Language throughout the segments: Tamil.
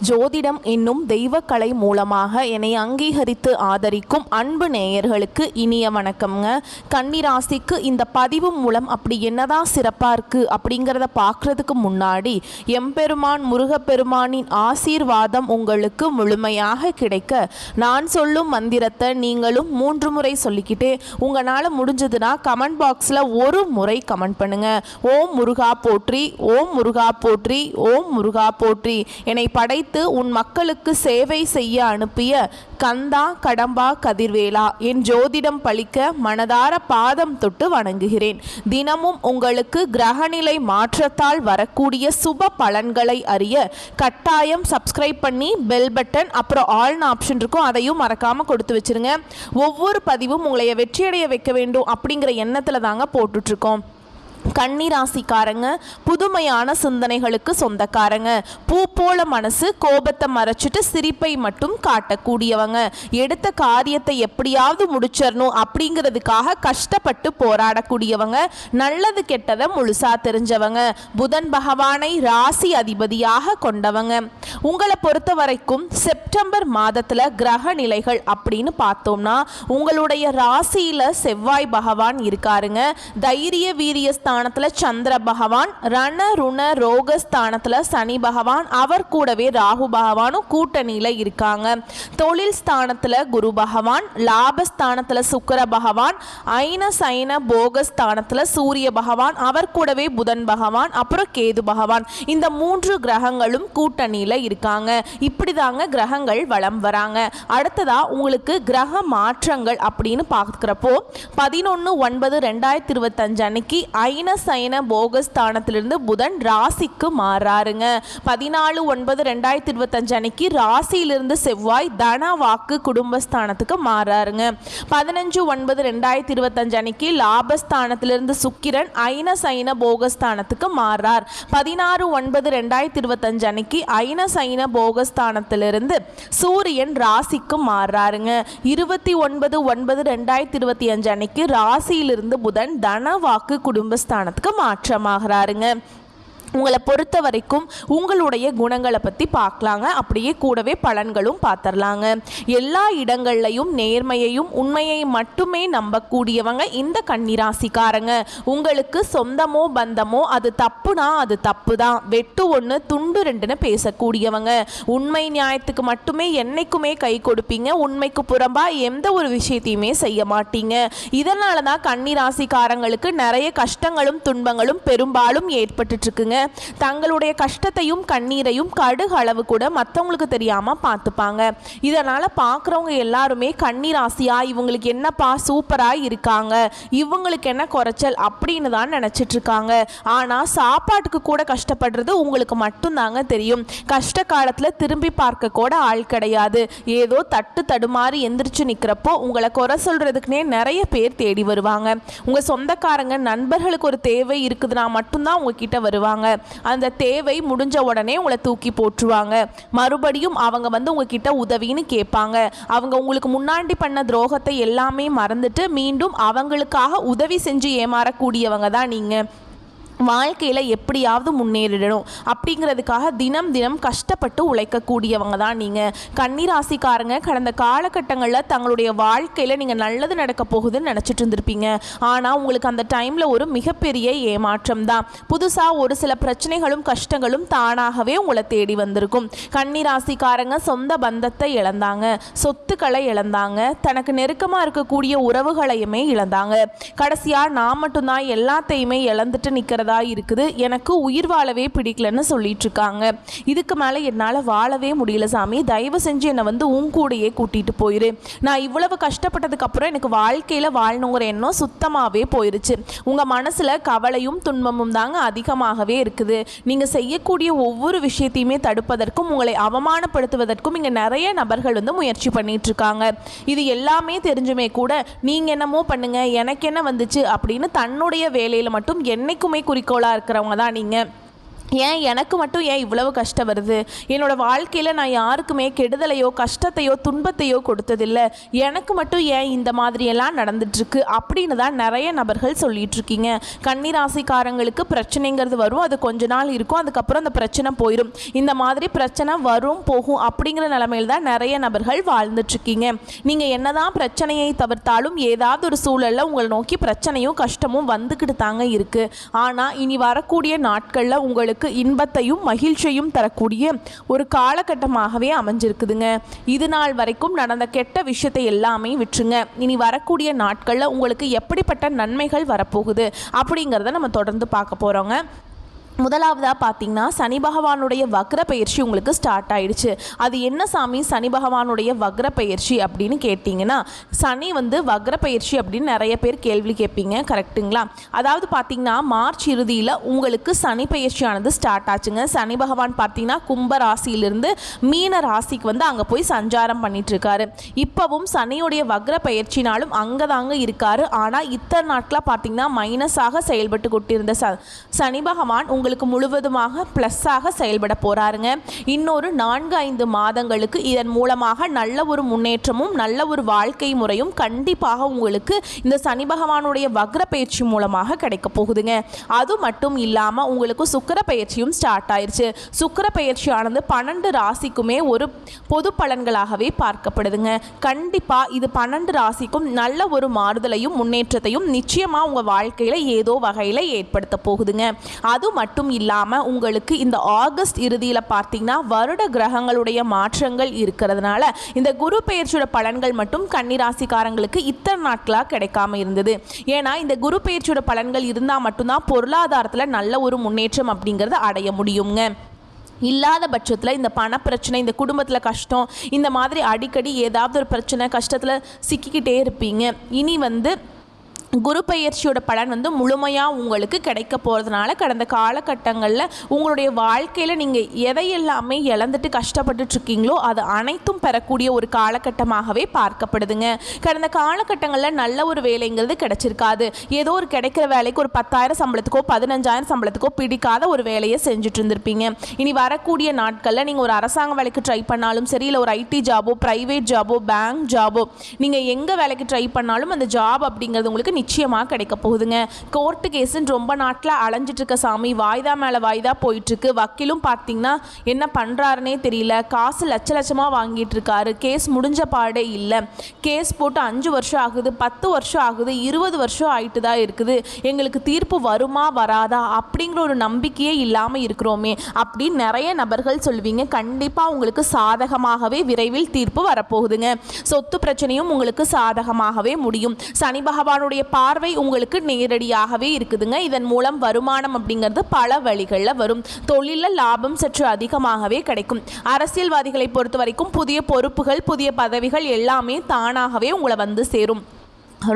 ஜோதிடம் என்னும் தெய்வக்கலை மூலமாக என்னை அங்கீகரித்து ஆதரிக்கும் அன்பு நேயர்களுக்கு இனிய வணக்கம்ங்க. கன்னிராசிக்கு இந்த பதிவு மூலம் அப்படி என்னதான் சிறப்பாக இருக்குது அப்படிங்கிறத பார்க்குறதுக்கு முன்னாடி எம்பெருமான் முருகப்பெருமானின் ஆசீர்வாதம் உங்களுக்கு முழுமையாக கிடைக்க நான் சொல்லும் மந்திரத்தை நீங்களும் 3 முறை சொல்லிக்கிட்டே உங்களால் முடிஞ்சதுன்னா கமெண்ட் பாக்ஸில் ஒரு முறை கமெண்ட் பண்ணுங்க. ஓம் முருகா போற்றி, ஓம் முருகா போற்றி, ஓம் முருகா போற்றி. என்னை படைத்து உன் மக்களுக்கு சேவை செய்ய அனுப்பிய கந்தா கடம்பா கதிர்வேலா, என் ஜோதிடம் பழிக்க மனதார பாதம் தொட்டு வணங்குகிறேன். தினமும் உங்களுக்கு கிரகநிலை மாற்றத்தால் வரக்கூடிய சுப பலன்களை அறிய கட்டாயம் சப்ஸ்கிரைப் பண்ணி பெல் பட்டன் அப்புறம் ஆல்னு ஆப்ஷன் இருக்கும், அதையும் மறக்காமல் கொடுத்து வச்சிருங்க. ஒவ்வொரு பதிவும் உங்களை வெற்றியடைய வைக்க வேண்டும் அப்படிங்கிற எண்ணத்தில் தாங்க போட்டுட்ருக்கோம். கன்னிராசிக்காரங்க புதுமையான சிந்தனைகளுக்கு சொந்தக்காரங்க. பூ போல மனசு, கோபத்தை மறைச்சிட்டு சிரிப்பை மட்டும் காட்டக்கூடியவங்க. எடுத்த காரியத்தை எப்படியாவது முடிச்சிடணும் அப்படிங்கிறதுக்காக கஷ்டப்பட்டு போராடக்கூடியவங்க. நல்லது கெட்டதை முழுசா தெரிஞ்சவங்க. புதன் பகவானை ராசி அதிபதியாக கொண்டவங்க. உங்களை பொறுத்த வரைக்கும் செப்டம்பர் மாதத்தில் கிரக நிலைகள் அப்படின்னு பார்த்தோம்னா உங்களுடைய ராசியில் செவ்வாய் பகவான் இருக்காருங்க. தைரிய வீரிய ஸ்தானத்தில் சந்திர பகவான், ரண ருண ரோக ஸ்தானத்தில் சனி பகவான், அவர் கூடவே ராகு பகவானும் கூட்டணியில் இருக்காங்க. தொழில் ஸ்தானத்தில் குரு பகவான், லாபஸ்தானத்தில் சுக்கிர பகவான், ஐன சைன போக ஸ்தானத்தில் சூரிய பகவான், அவர் கூடவே புதன் பகவான், அப்புறம் கேது பகவான். இந்த 3 கிரகங்களும் கூட்டணியில் இருக்காங்க. இப்படி தாங்க கிரகங்கள் வலம் வராங்க. அடுத்ததா உங்களுக்கு கிரக மாற்றங்கள் அப்படின்னு பார்க்குறப்போ 11/9/2025 அன்னைக்கு ஐன சைன போகஸ்தானத்திலிருந்து புதன் ராசிக்கு மாறாருங்க. 14/9/2025 அன்னைக்கு ராசியிலிருந்து செவ்வாய் தன வாக்கு குடும்பஸ்தானத்துக்கு மாறாருங்க. 15/9/2025 அன்னைக்கு லாபஸ்தானத்திலிருந்து சுக்கிரன் ஐன சைன போகஸ்தானத்துக்கு மாறார். 16/9/2025 அன்னைக்கு ஐன சைன போகஸ்தானத்திலிருந்து சூரியன் ராசிக்கு மாறாருங்க. 29/9/2025 அன்னைக்கு ராசியிலிருந்து புதன் தன வாக்கு குடும்பஸ்தானத்துக்கு மாற்றமாகிறாருங்க. உங்களை பொறுத்த வரைக்கும் உங்களுடைய குணங்களை பற்றி பார்க்கலாங்க. அப்படியே கூடவே பலன்களும் பார்த்துடலாங்க. எல்லா இடங்கள்லையும் நேர்மையையும் உண்மையை மட்டுமே நம்பக்கூடியவங்க இந்த கன்னிராசிக்காரங்க. உங்களுக்கு சொந்தமோ பந்தமோ அது தப்புனா அது தப்பு தான், வெட்டு 1 துண்டு 2ன்னு பேசக்கூடியவங்க. உண்மை நியாயத்துக்கு மட்டுமே என்னைக்குமே கை கொடுப்பீங்க. உண்மைக்கு புறம்பா எந்த ஒரு விஷயத்தையுமே செய்ய மாட்டீங்க. இதனால தான் கன்னிராசிக்காரங்களுக்கு நிறைய கஷ்டங்களும் துன்பங்களும் பெரும்பாலும் ஏற்பட்டு இருக்குங்க. தங்களுடைய கஷ்டத்தையும் கண்ணீரையும் கடுகு அளவு கூட மற்றவங்களுக்கு தெரியாம பார்த்துப்பாங்க. இதனால பார்க்குறவங்க எல்லாருமே கன்னிராசியா இவங்களுக்கு என்னப்பா சூப்பரா இருக்காங்க, இவங்களுக்கு என்ன குறைச்சல் அப்படின்னு தான் நினைச்சிட்டு இருக்காங்க. ஆனா சாப்பாட்டுக்கு கூட கஷ்டப்படுறது உங்களுக்கு மட்டும்தாங்க தெரியும். கஷ்ட காலத்துல திரும்பி பார்க்க கூட ஆள் கிடையாது. ஏதோ தட்டு தடுமாறி எந்திரிச்சு நிற்கிறப்போ உங்களை குறை சொல்றதுக்குனே நிறைய பேர் தேடி வருவாங்க. உங்க சொந்தக்காரங்க நண்பர்களுக்கு ஒரு தேவை இருக்குதுன்னா மட்டும்தான் உங்ககிட்ட வருவாங்க. அந்த தேவை முடிஞ்ச உடனே உங்களை தூக்கி போட்டுருவாங்க. மறுபடியும் அவங்க வந்து உங்ககிட்ட உதவின்னு கேட்பாங்க. அவங்க உங்களுக்கு முன்னாடி பண்ண துரோகத்தை எல்லாமே மறந்துட்டு மீண்டும் அவங்களுக்காக உதவி செஞ்சு ஏமாறக்கூடியவங்க தான் நீங்க. வாழ்க்கையில் எப்படியாவது முன்னேறிடணும் அப்படிங்கிறதுக்காக தினம் தினம் கஷ்டப்பட்டு உழைக்கக்கூடியவங்க தான் நீங்கள். கன்னிராசிக்காரங்க கடந்த காலகட்டங்களில் தங்களுடைய வாழ்க்கையில் நீங்கள் நல்லது நடக்க போகுதுன்னு நினச்சிட்டு இருந்திருப்பீங்க. ஆனால் உங்களுக்கு அந்த டைமில் ஒரு மிகப்பெரிய ஏமாற்றம் தான். புதுசாக ஒரு சில பிரச்சனைகளும் கஷ்டங்களும் தானாகவே உங்களை தேடி வந்திருக்கும். கன்னிராசிக்காரங்க சொந்த பந்தத்தை இழந்தாங்க, சொத்துக்களை இழந்தாங்க, தனக்கு நெருக்கமாக இருக்கக்கூடிய உறவுகளையுமே இழந்தாங்க. கடைசியாக நான் மட்டும்தான் எல்லாத்தையுமே இழந்துட்டு நிற்கிறது இருக்குது, எனக்கு உயிர் வாழவே பிடிக்கலன்னு சொல்லிட்டு இருக்காங்க. இதுக்கு மேலே என்னால் வாழவே முடியல சாமி, தயவு செஞ்சு என்னை வந்து உன் கூடையே கூட்டிட்டு போயிரு. நான் இவ்வளவு கஷ்டப்பட்டதுக்கு அப்புறம் எனக்கு வாழ்க்கையில் வாழணுங்கிற எண்ணம் சுத்தமாகவே போயிருச்சு. உங்கள் மனசில் கவலையும் துன்பமும் தாங்க அதிகமாகவே இருக்குது. நீங்கள் செய்யக்கூடிய ஒவ்வொரு விஷயத்தையுமே தடுப்பதற்கும் உங்களை அவமானப்படுத்துவதற்கும் இங்கே நிறைய நபர்கள் வந்து முயற்சி பண்ணிட்டு இருக்காங்க. இது எல்லாமே தெரிஞ்சுமே கூட நீங்கள் என்னமோ பண்ணுங்க எனக்கு என்ன வந்துச்சு அப்படின்னு தன்னுடைய வேலையில் மட்டும் என்னைக்குமே குறிக்கோளாக இருக்கிறவங்க தான் நீங்கள். ஏன் எனக்கு மட்டும் ஏன் இவ்வளவு கஷ்டம் வருது, என்னோடய வாழ்க்கையில் நான் யாருக்குமே கெடுதலையோ கஷ்டத்தையோ துன்பத்தையோ கொடுத்ததில்லை, எனக்கு மட்டும் ஏன் இந்த மாதிரியெல்லாம் நடந்துட்டுருக்கு அப்படின்னு தான் நிறைய நபர்கள் சொல்லிகிட்ருக்கீங்க. கன்னிராசிக்காரங்களுக்கு பிரச்சனைங்கிறது வரும், அது கொஞ்ச நாள் இருக்கும், அதுக்கப்புறம் அந்த பிரச்சனை போயிடும். இந்த மாதிரி பிரச்சனை வரும் போகும் அப்படிங்கிற நிலைமையில் தான் நிறைய நபர்கள் வாழ்ந்துட்டுருக்கீங்க. நீங்கள் என்னதான் பிரச்சனையை தவிர்த்தாலும் ஏதாவது ஒரு சூழலில் உங்களை நோக்கி பிரச்சனையும் கஷ்டமும் வந்துக்கிட்டு தாங்க இருக்குது. ஆனால் இனி வரக்கூடிய நாட்களில் உங்களுக்கு இன்பத்தையும் மகிழ்ச்சியையும் தரக்கூடிய ஒரு காலகட்டமாகவே அமைஞ்சிருக்குதுங்க. இது நாள் வரைக்கும் நடந்த கெட்ட விஷயத்தை எல்லாமே விட்டுருங்க. இனி வரக்கூடிய நாட்களில் உங்களுக்கு எப்படிப்பட்ட நன்மைகள் வரப்போகுது அப்படிங்கிறத நம்ம தொடர்ந்து பார்க்க போகிறோங்க. முதலாவதாக பார்த்தீங்கன்னா சனி பகவானுடைய வக்ர பயிற்சி உங்களுக்கு ஸ்டார்ட் ஆயிடுச்சு. அது என்ன சாமி சனி பகவானுடைய வக்ர பயிற்சி அப்படின்னு கேட்டிங்கன்னா, சனி வக்ர பயிற்சி அப்படின்னு நிறைய பேர் கேள்வி கேட்பீங்க, கரெக்டுங்களா? அதாவது பார்த்தீங்கன்னா மார்ச் இறுதியில் உங்களுக்கு சனி பயிற்சியானது ஸ்டார்ட் ஆச்சுங்க. சனி பகவான் பார்த்தீங்கன்னா கும்ப ராசியிலிருந்து மீன ராசிக்கு அங்கே போய் சஞ்சாரம் பண்ணிட்டுருக்காரு. இப்போவும் சனியுடைய வக்ர பயிற்சினாலும் அங்கே தாங்க இருக்காரு. ஆனால் இத்தனை நாட்களாக பார்த்தீங்கன்னா மைனஸாக செயல்பட்டு கொண்டிருந்த சனி பகவான் உங்களுக்கு முழுவதுமாக ப்ளஸ்ஸாக செயல்பட போகிறாருங்க. இன்னொரு 4-5 மாதங்களுக்கு இதன் மூலமாக நல்ல ஒரு முன்னேற்றமும் நல்ல ஒரு வாழ்க்கை முறையும் கண்டிப்பாக உங்களுக்கு இந்த சனி பகவானுடைய வக்ர பயிற்சி மூலமாக கிடைக்க போகுதுங்க. அது மட்டும் இல்லாமல் உங்களுக்கு சுக்கிர பயிற்சியும் ஸ்டார்ட் ஆயிடுச்சு. சுக்கிர பயிற்சியானது 12 ராசிக்குமே ஒரு பொது பலன்களாகவே பார்க்கப்படுதுங்க. கண்டிப்பாக இது 12 ராசிக்கும் நல்ல ஒரு மாறுதலையும் முன்னேற்றத்தையும் நிச்சயமாக உங்கள் வாழ்க்கையில் ஏதோ வகையில் ஏற்படுத்த போகுதுங்க. அது மட்டும் இல்லாமல் உங்களுக்கு இந்த ஆகஸ்ட் இறுதியில் பார்த்தீங்கன்னா வருட கிரகங்களுடைய மாற்றங்கள் இருக்கிறதுனால இந்த குரு பெயர்ச்சியோட பலன்கள் மட்டும் கன்னிராசிக்காரங்களுக்கு இத்தனை நாட்களாக கிடைக்காம இருந்தது. ஏன்னா இந்த குரு பெயர்ச்சியோட பலன்கள் இருந்தால் மட்டும்தான் பொருளாதாரத்தில் நல்ல ஒரு முன்னேற்றம் அப்படிங்கிறத அடைய முடியுங்க. இல்லாத பட்சத்தில் இந்த பண பிரச்சனை, இந்த குடும்பத்தில் கஷ்டம், இந்த மாதிரி அடிக்கடி ஏதாவது ஒரு பிரச்சனை கஷ்டத்தில் சிக்கிக்கிட்டே இருப்பீங்க. இனி குரு பெயர்ச்சியோட பலன் முழுமையாக உங்களுக்கு கிடைக்க போகிறதுனால கடந்த காலகட்டங்களில் உங்களுடைய வாழ்க்கையில் நீங்கள் எதையெல்லாமே இழந்துட்டு கஷ்டப்பட்டுட்ருக்கீங்களோ அது அனைத்தும் பெறக்கூடிய ஒரு காலகட்டமாகவே பார்க்கப்படுதுங்க. கடந்த காலகட்டங்களில் நல்ல ஒரு வேலைங்கிறது கிடைச்சிருக்காது. ஏதோ ஒரு கிடைக்கிற வேலைக்கு ஒரு 10,000 சம்பளத்துக்கோ 15,000 சம்பளத்துக்கோ பிடிக்காத ஒரு வேலையை செஞ்சுட்டு இருந்திருப்பீங்க. இனி வரக்கூடிய நாட்களில் நீங்கள் ஒரு அரசாங்க வேலைக்கு ட்ரை பண்ணாலும் சரி, இல்லை ஒரு ஐடி ஜாபோ, ப்ரைவேட் ஜாபோ, பேங்க் ஜாபோ, நீங்கள் எங்கே வேலைக்கு ட்ரை பண்ணாலும் அந்த ஜாப் அப்படிங்கிறது உங்களுக்கு நிச்சயமாக கிடைக்க போகுதுங்க. கோர்ட்டு கேஸுன்னு ரொம்ப நாட்டில் அலைஞ்சிட்டு இருக்க சாமி, வாய்தா மேலே வாய்தா போயிட்டுருக்கு. வக்கீலும் பார்த்தீங்கன்னா என்ன பண்ணுறாருனே தெரியல, காசு லட்சமாக வாங்கிட்டு இருக்காரு, கேஸ் முடிஞ்ச பாடே இல்லை, கேஸ் போட்டு 5 வருஷம் ஆகுது, 10 வருஷம் ஆகுது, 20 வருஷம் ஆகிட்டு தான் இருக்குது, எங்களுக்கு தீர்ப்பு வருமா வராதா அப்படிங்கிற ஒரு நம்பிக்கையே இல்லாமல் இருக்கிறோமே அப்படின்னு நிறைய நபர்கள் சொல்வீங்க. கண்டிப்பாக உங்களுக்கு சாதகமாகவே விரைவில் தீர்ப்பு வரப்போகுதுங்க. சொத்து பிரச்சனையும் உங்களுக்கு சாதகமாகவே முடியும். சனி பகவானுடைய பார்வை உங்களுக்கு நேரடியாகவே இருக்குதுங்க. இதன் மூலம் வருமானம் அப்படிங்கிறது பல வழிகளில் வரும். தொழிலில் லாபம் சற்று அதிகமாகவே கிடைக்கும். அரசியல்வாதிகளை பொறுத்த வரைக்கும் புதிய பொறுப்புகள், புதிய பதவிகள் எல்லாமே தானாகவே உங்களை சேரும்.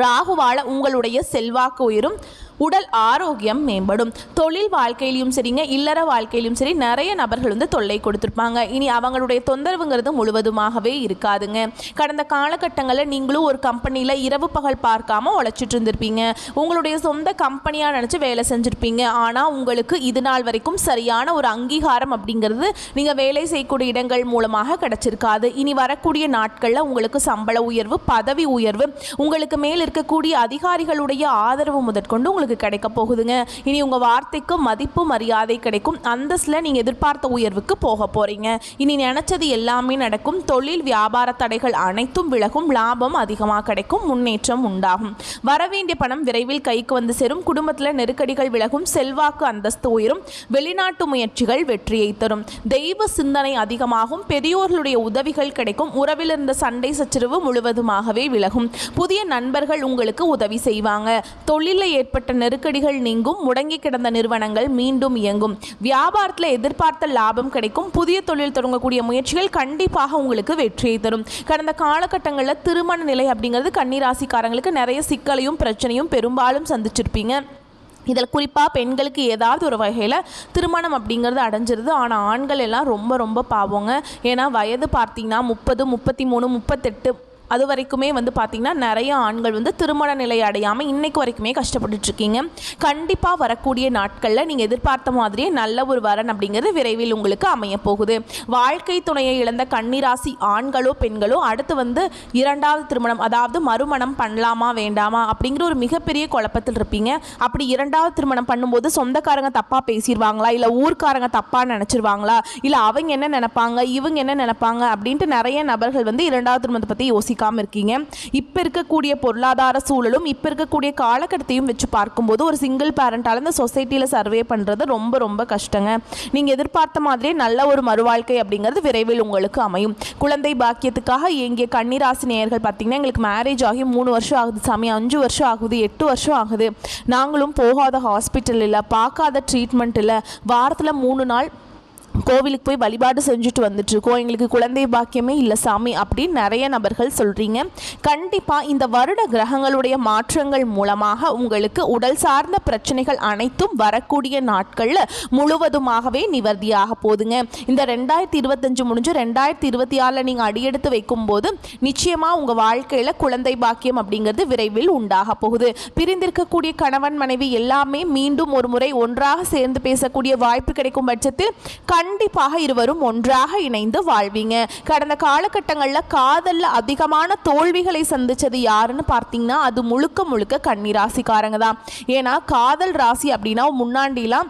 ராகுவால உங்களுடைய செல்வாக்கு உயரும், உடல் ஆரோக்கியம் மேம்படும். தொழில் வாழ்க்கையிலையும் சரிங்க, இல்லற வாழ்க்கையிலும் சரி நிறைய நபர்கள் தொல்லை கொடுத்துருப்பாங்க. இனி அவங்களுடைய தொந்தரவுங்கிறது முழுவதுமாகவே இருக்காதுங்க. கடந்த காலகட்டங்களில் நீங்களும் ஒரு கம்பெனியில் இரவு பகல் பார்க்காம உழைச்சிட்டு இருந்திருப்பீங்க. உங்களுடைய சொந்த கம்பெனியாக நினச்சி வேலை செஞ்சுருப்பீங்க. ஆனால் உங்களுக்கு இது நாள் வரைக்கும் சரியான ஒரு அங்கீகாரம் அப்படிங்கிறது நீங்கள் வேலை செய்யக்கூடிய இடங்கள் மூலமாக கிடைச்சிருக்காது. இனி வரக்கூடிய நாட்களில் உங்களுக்கு சம்பள உயர்வு, பதவி உயர்வு, உங்களுக்கு மேல் இருக்கக்கூடிய அதிகாரிகளுடைய ஆதரவு முதற்கொண்டு உங்களுக்கு கிடைக்க போகுதுங்க. இனி உங்க வார்த்தைக்கு மதிப்பு மரியாதை கிடைக்கும். அந்தஸ்ல நீங்க எதிர்பார்த்த உயர்வுக்கு போக போறீங்க. இனி நினைச்சது எல்லாமே நடக்கும். தொழில் வியாபார தடைகள் அனைத்தும் விலகும். லாபம் அதிகமாக கிடைக்கும். முன்னேற்றம் உண்டாகும். வரவேண்டிய பணம் விரைவில் கைக்கு சேரும். குடும்பத்தில் நெருக்கடிகள் விலகும். செல்வாக்கு அந்தஸ்து உயரும். வெளிநாட்டு முயற்சிகள் வெற்றியை தரும். தெய்வ சிந்தனை அதிகமாகும். பெரியோர்களுடைய உதவிகள் கிடைக்கும். உறவில் இருந்த சண்டை சச்சரவு முழுவதுமாகவே விலகும். புதிய நண்பர்கள் உங்களுக்கு உதவி செய்வாங்க. தொழிலில் ஏற்பட்ட நெருக்கடிகள் நீங்கும். முடங்கி கிடந்த நிறுவனங்கள் மீண்டும் இயங்கும். வியாபாரத்தில் எதிர்பார்த்த லாபம் கிடைக்கும். புதிய தொழில் தொடங்கக்கூடிய முயற்சிகள் கண்டிப்பாக உங்களுக்கு வெற்றியை தரும். கடந்த காலகட்டங்களில் திருமண நிலை அப்படிங்கிறது கன்னிராசிக்காரங்களுக்கு நிறைய சிக்கலையும் பிரச்சனையும் பெரும்பாலும் சந்திச்சிருப்பீங்க. இதில் குறிப்பாக பெண்களுக்கு ஏதாவது ஒரு வகையில் திருமணம் அப்படிங்கிறது அடைஞ்சிருது. ஆனால் ஆண்கள் எல்லாம் ரொம்ப ரொம்ப பாவங்க. ஏன்னா வயது பார்த்தீங்கன்னா 30, 33, 38 அது வரைக்குமே வந்து பார்த்திங்கன்னா நிறைய ஆண்கள் வந்து திருமண நிலை அடையாமல் இன்னைக்கு வரைக்குமே கஷ்டப்பட்டுட்ருக்கீங்க. கண்டிப்பாக வரக்கூடிய நாட்களில் நீங்கள் எதிர்பார்த்த மாதிரியே நல்ல ஒரு வரன் அப்படிங்கிறது விரைவில் உங்களுக்கு அமைய போகுது. வாழ்க்கை துணையை இழந்த கன்னிராசி ஆண்களோ பெண்களோ அடுத்து வந்து இரண்டாவது திருமணம், அதாவது மறுமணம் பண்ணலாமா வேண்டாமா அப்படிங்கிற ஒரு மிகப்பெரிய குழப்பத்தில் இருப்பீங்க. அப்படி இரண்டாவது திருமணம் பண்ணும்போது சொந்தக்காரங்க தப்பாக பேசிடுவாங்களா, இல்லை ஊர்க்காரங்க தப்பாக நினச்சிருவாங்களா, இல்லை அவங்க என்ன நினைப்பாங்க இவங்க என்ன நினைப்பாங்க அப்படின்ட்டு நிறைய நபர்கள் வந்து இரண்டாவது திருமணத்தை பற்றி யோசிக்காமல் இருக்கீங்க. இப்போ இருக்கக்கூடிய பொருளாதார சூழலும் இப்போ இருக்கக்கூடிய காலகட்டத்தையும் வச்சு பார்க்கும்போது ஒரு சிங்கிள் பேரண்டால் இந்த சொசைட்டியில் சர்வே பண்ணுறது ரொம்ப ரொம்ப கஷ்டங்க. நீங்கள் எதிர்பார்த்த மாதிரியே நல்ல ஒரு மறுவாழ்க்கை அப்படிங்கிறது விரைவில் உங்களுக்கு அமையும். குழந்தை பாக்கியத்துக்காக ஏங்கிய கன்னிராசி நேயர்கள் பார்த்தீங்கன்னா, எங்களுக்கு மேரேஜ் ஆகி 3 வருஷம் ஆகுது சாமி, 5 வருஷம் ஆகுது, 8 வருஷம் ஆகுது, நாங்களும் போகாத ஹாஸ்பிட்டல் இல்லை, பார்க்காத ட்ரீட்மெண்ட் இல்லை, வாரத்தில் 3 நாள் கோவிலுக்கு போய் வழிபாடு செஞ்சுட்டு வந்துட்டுருக்கோம், எங்களுக்கு குழந்தை பாக்கியமே இல்லை சாமி அப்படின்னு நிறைய நபர்கள் சொல்கிறீங்க. கண்டிப்பாக இந்த வருட கிரகங்களுடைய மாற்றங்கள் மூலமாக உங்களுக்கு உடல் சார்ந்த பிரச்சனைகள் அனைத்தும் வரக்கூடிய நாட்களில் முழுவதுமாகவே நிவர்த்தியாக போதுங்க. இந்த 2025 முடிஞ்சு 2026 நீங்கள் அடியெடுத்து வைக்கும்போது நிச்சயமாக உங்கள் வாழ்க்கையில் குழந்தை பாக்கியம் அப்படிங்கிறது விரைவில் உண்டாக போகுது. பிரிந்திருக்கக்கூடிய கணவன் மனைவி எல்லாமே மீண்டும் ஒரு முறை ஒன்றாக சேர்ந்து பேசக்கூடிய வாய்ப்பு கிடைக்கும் பட்சத்தில் கண்டிப்பாக இருவரும் ஒன்றாக இணைந்து வாழ்வீங்க. கடந்த காலகட்டங்களில் காதலில் அதிகமான தோல்விகளை சந்திச்சது யாருன்னு பார்த்தீங்கன்னா அது முழுக்க முழுக்க கன்னிராசிக்காரங்க தான். ஏன்னா காதல் ராசி அப்படின்னா முன்னாடிலாம்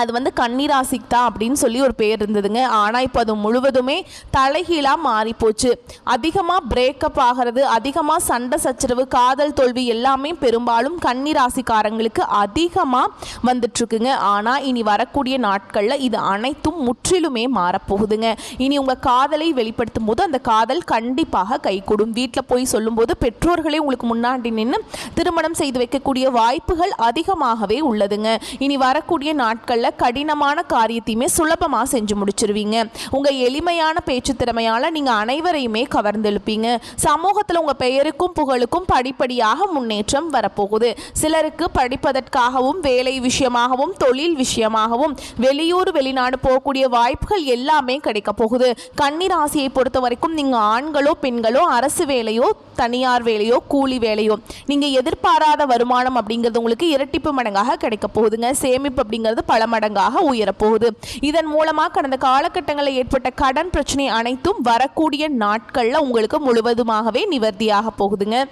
அது வந்து கன்னிராசிக்கு தான் அப்படின்னு சொல்லி ஒரு பேர் இருந்ததுங்க. ஆனால் இப்போ அது முழுவதுமே தலைகீழாக மாறிப்போச்சு. அதிகமாக பிரேக்கப் ஆகிறது, அதிகமாக சண்டை சச்சரவு, காதல் தோல்வி எல்லாமே பெரும்பாலும் கன்னிராசிக்காரங்களுக்கு அதிகமாக வந்துட்டுருக்குங்க. ஆனால் இனி வரக்கூடிய நாட்களில் இது அனைத்தும் முற்றிலுமே மாறப்போகுதுங்க. இனி உங்கள் காதலை வெளிப்படுத்தும் போது அந்த காதல் கண்டிப்பாக கைகூடும். வீட்டில் போய் சொல்லும்போது பெற்றோர்களே உங்களுக்கு முன்னாடி நின்று திருமணம் செய்து வைக்கக்கூடிய வாய்ப்புகள் அதிகமாகவே உள்ளதுங்க. இனி வரக்கூடிய நாட்களில் கடினமான காரியத்தையுமே சுலபமா செஞ்சு முடிச்சிருவீங்க. உங்க எளிமையான பேச்சு திறமையால நீங்க அனைவரையுமே கவர்ந்தெழுப்பீங்க. சமூகத்தில் உங்க பெயருக்கும் புகழுக்கும் படிப்படியாக முன்னேற்றம் வரப்போகுது. சிலருக்கு படிப்பதற்காகவும் வேலை விஷயமாகவும் தொழில் விஷயமாகவும் வெளியூர் வெளிநாடு போகக்கூடிய வாய்ப்புகள் எல்லாமே கிடைக்க போகுது. கன்னிராசியை பொறுத்த வரைக்கும் நீங்க ஆண்களோ பெண்களோ அரசு வேலையோ தனியார் வேலையோ கூலி வேலையோ நீங்க எதிர்பாராத வருமானம் அப்படிங்கிறது உங்களுக்கு இரட்டிப்பு மடங்காக கிடைக்க போகுதுங்க. சேமிப்பு அப்படிங்கிறது பல மடங்காக உயரப்போகுது. இதன் மூலமாக கடந்த காலகட்டங்களில் ஏற்பட்ட கடன் பிரச்சனை அனைத்தும் வரக்கூடிய நாட்களில் உங்களுக்கு முழுவதுமாகவே நிவர்த்தியாக போகுதுங்க.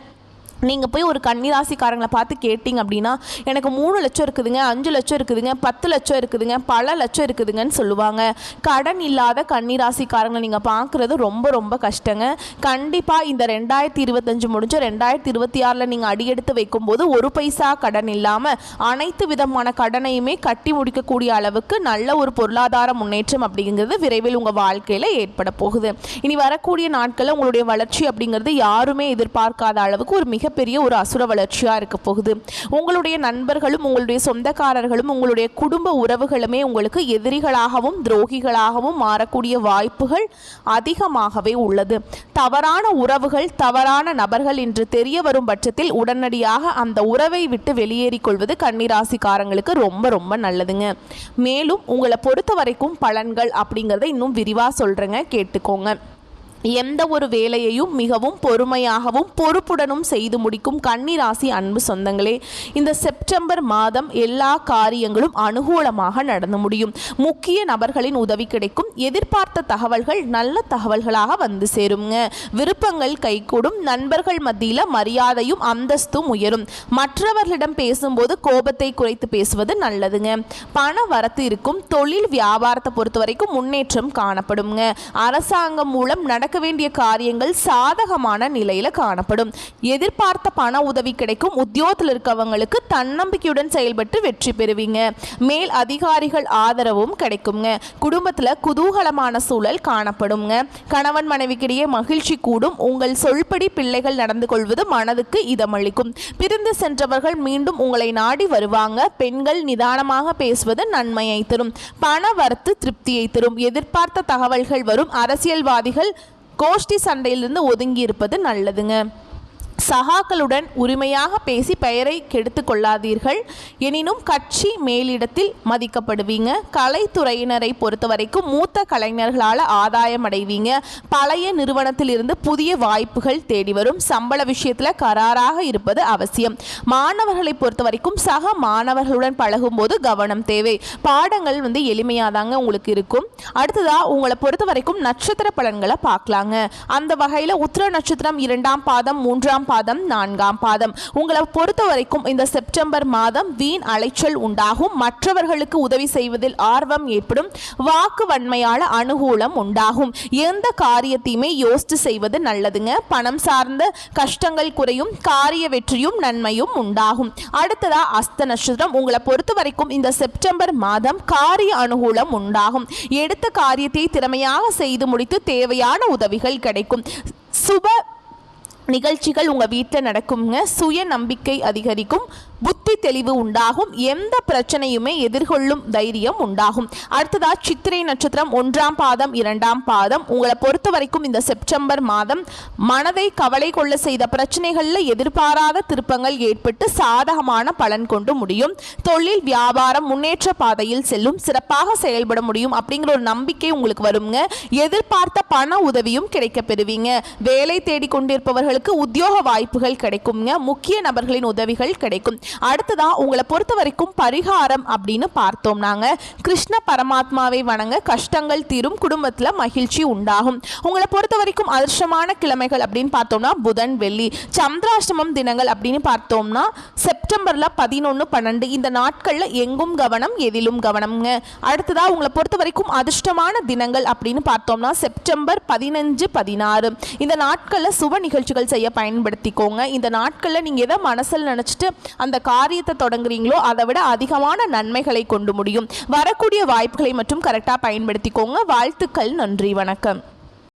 நீங்கள் போய் ஒரு கன்னிராசிக்காரங்களை பார்த்து கேட்டிங்க அப்படின்னா எனக்கு 3 லட்சம் இருக்குதுங்க, 5 லட்சம் இருக்குதுங்க, 10 லட்சம் இருக்குதுங்க, பல லட்சம் இருக்குதுங்கன்னு சொல்லுவாங்க. கடன் இல்லாத கன்னிராசிக்காரங்களை நீங்கள் பார்க்குறது ரொம்ப ரொம்ப கஷ்டங்க. கண்டிப்பாக இந்த 2025 முடிஞ்ச 2026 நீங்கள் அடியெடுத்து வைக்கும்போது ஒரு பைசா கடன் இல்லாமல் அனைத்து விதமான கடனையுமே கட்டி முடிக்கக்கூடிய அளவுக்கு நல்ல ஒரு பொருளாதார முன்னேற்றம் அப்படிங்கிறது விரைவில் உங்கள் வாழ்க்கையில் ஏற்பட போகுது. இனி வரக்கூடிய நாட்களில் உங்களுடைய வளர்ச்சி அப்படிங்கிறது யாருமே எதிர்பார்க்காத அளவுக்கு ஒரு மிகப்பெரிய ஒரு அசுர வளர்ச்சியாக இருக்க போகுது. உங்களுடைய நண்பர்களும் உங்களுடைய சொந்தக்காரர்களும் உங்களுடைய குடும்ப உறவுகளுமே உங்களுக்கு எதிரிகளாகவும் துரோகிகளாகவும் மாறக்கூடிய வாய்ப்புகள் அதிகமாகவே உள்ளது. தவறான உறவுகள் தவறான நபர்கள் என்று தெரிய வரும் பட்சத்தில் உடனடியாக அந்த உறவை விட்டு வெளியேறிக் கொள்வது கன்னிராசிக்காரங்களுக்கு ரொம்ப ரொம்ப நல்லதுங்க. மேலும் உங்களை பொறுத்த வரைக்கும் பலன்கள் அப்படிங்கிறத இன்னும் விரிவாக சொல்கிறேங்க, கேட்டுக்கோங்க. எந்த ஒரு வேலையையும் மிகவும் பொறுமையாகவும் பொறுப்புடனும் செய்து முடிக்கும் கன்னிராசி அன்பு சொந்தங்களே, இந்த செப்டம்பர் மாதம் எல்லா காரியங்களும் அனுகூலமாக நடந்து முடியும். முக்கிய நபர்களின் உதவி கிடைக்கும். எதிர்பார்த்த தகவல்கள் நல்ல தகவல்களாக வந்து சேருங்க. விருப்பங்கள் கைகூடும். நண்பர்கள் மத்தியில் மரியாதையும் அந்தஸ்தும் உயரும். மற்றவர்களிடம் பேசும்போது கோபத்தை குறைத்து பேசுவது நல்லதுங்க. பண வரத்து இருக்கும். தொழில் வியாபாரத்தை பொறுத்த வரைக்கும் முன்னேற்றம் காணப்படுங்க. அரசாங்கம் மூலம் நடக்க வேண்டிய காரியங்கள் சாதகமான நிலையில காணப்படும். எதிர்பார்த்த பண உதவி கிடைக்கும். உத்தியோகத்தில் இருக்கவங்களுக்கு தன்னம்பிக்கையுடன் செயல்பட்டு வெற்றி பெறுவீங்க. மேல் அதிகாரிகள் ஆதரவும் கிடைக்குங்க. குடும்பத்தில் குதூகலமான சூழல் காணப்படுங்க. கணவன் மனைவிக்கிடையே மகிழ்ச்சி கூடும். உங்கள் சொல்படி பிள்ளைகள் நடந்து கொள்வது மனதுக்கு இதமளிக்கும். பிரிந்து சென்றவர்கள் மீண்டும் உங்களை நாடி வருவாங்க. பெண்கள் நிதானமாக பேசுவது நன்மையை தரும். பண வரத்து திருப்தியை தரும். எதிர்பார்த்த தகவல்கள் வரும். அரசியல்வாதிகள் கோஷ்டி சண்டையிலிருந்து ஒதுங்கி இருப்பது நல்லதுங்க. சகாக்களுடன் உரிமையாக பேசி பெயரை கெடுத்து கொள்ளாதீர்கள். எனினும் கட்சி மேலிடத்தில் மதிக்கப்படுவீங்க. கலைத்துறையினரை பொறுத்த வரைக்கும் மூத்த கலைஞர்களால் ஆதாயம் அடைவீங்க. பழைய நிறுவனத்தில் இருந்து புதிய வாய்ப்புகள் தேடி வரும். சம்பள விஷயத்தில் கராராக இருப்பது அவசியம். மாணவர்களை பொறுத்த வரைக்கும் சக மாணவர்களுடன் பழகும் போது கவனம் தேவை. பாடங்கள் எளிமையாதாங்க உங்களுக்கு இருக்கும். அடுத்ததா உங்களை பொறுத்த வரைக்கும் நட்சத்திர பலன்களை பார்க்கலாங்க. அந்த வகையில் உத்திர நட்சத்திரம் 2ஆம் பாதம், 3ஆம் பாதம், 4ஆம் பாதம். உங்களை பொறுத்த வரைக்கும் இந்த செப்டம்பர் மாதம் வீண் அலைச்சல் உண்டாகும். மற்றவர்களுக்கு உதவி செய்வதில் ஆர்வம் ஏற்படும். வாக்கு வன்மையால அனுகூலம் உண்டாகும். எந்த காரியத்தையுமே யோசித்து செய்வது நல்லதுங்க. பணம் சார்ந்த கஷ்டங்கள் குறையும். காரிய வெற்றியும் நன்மையும் உண்டாகும். அடுத்ததா அஸ்த நட்சத்திரம். உங்களை பொறுத்த வரைக்கும் இந்த செப்டம்பர் மாதம் காரிய அனுகூலம் உண்டாகும். எடுத்த காரியத்தை திறமையாக செய்து முடித்து தேவையான உதவிகள் கிடைக்கும். சுப நிகழ்ச்சிகள் உங்கள் வீட்டில் நடக்குங்க. சுய நம்பிக்கை அதிகரிக்கும். புத்தி தெளிவு உண்டாகும். எந்த பிரச்சனையுமே எதிர்கொள்ளும் தைரியம் உண்டாகும். அடுத்ததா சித்திரை நட்சத்திரம் 1ஆம் பாதம், 2ஆம் பாதம். உங்களை பொறுத்த வரைக்கும் இந்த செப்டம்பர் மாதம் மனதை கவலை கொள்ள செய்த பிரச்சனைகளில் எதிர்பாராத திருப்பங்கள் ஏற்பட்டு சாதகமான பலன் கொண்டு முடியும். தொழில் வியாபாரம் முன்னேற்ற பாதையில் செல்லும். சிறப்பாக செயல்பட முடியும் அப்படிங்கிற ஒரு நம்பிக்கை உங்களுக்கு வருங்க. எதிர்பார்த்த பண உதவியும் கிடைக்க பெறுவீங்க. வேலை தேடிக்கொண்டிருப்பவர்களுக்கு உத்தியோக வாய்ப்புகள் கிடைக்குங்க. முக்கிய நபர்களின் உதவிகள் கிடைக்கும். அடுத்ததா உங்களை பொறுத்த வரைக்கும் பரிகாரம் அப்படின்னு பார்த்தோம்னாங்க, கிருஷ்ண பரமாத்மாவை வணங்க கஷ்டங்கள் தீரும். குடும்பத்தில் மகிழ்ச்சி உண்டாகும். உங்களை பொறுத்த வரைக்கும் அதிர்ஷ்டமான கிழமைகள் அப்படின்னு பார்த்தோம்னா புதன், வெள்ளி. சந்திராஷ்டமம் தினங்கள் அப்படின்னு பார்த்தோம்னா செப்டம்பர்ல 11, 12. இந்த நாட்களில் எங்கும் கவனம், எதிலும் கவனம்ங்க. அடுத்ததா உங்களை பொறுத்த வரைக்கும் அதிர்ஷ்டமான தினங்கள் அப்படின்னு பார்த்தோம்னா செப்டம்பர் 15, 16. இந்த நாட்களில் சுப நிகழ்ச்சிகள் செய்ய பயன்படுத்திக்கோங்க. இந்த நாட்களில் நீங்கள் எதை மனசில் நினச்சிட்டு அந்த காரியத்தை தொடங்குறீங்களோ அதை விட அதிகமான நன்மைகளை கொண்டு முடியும். வரக்கூடிய வாய்ப்புகளை மட்டும் கரெக்டாக பயன்படுத்திக்கோங்க. வாழ்த்துக்கள். நன்றி. வணக்கம்.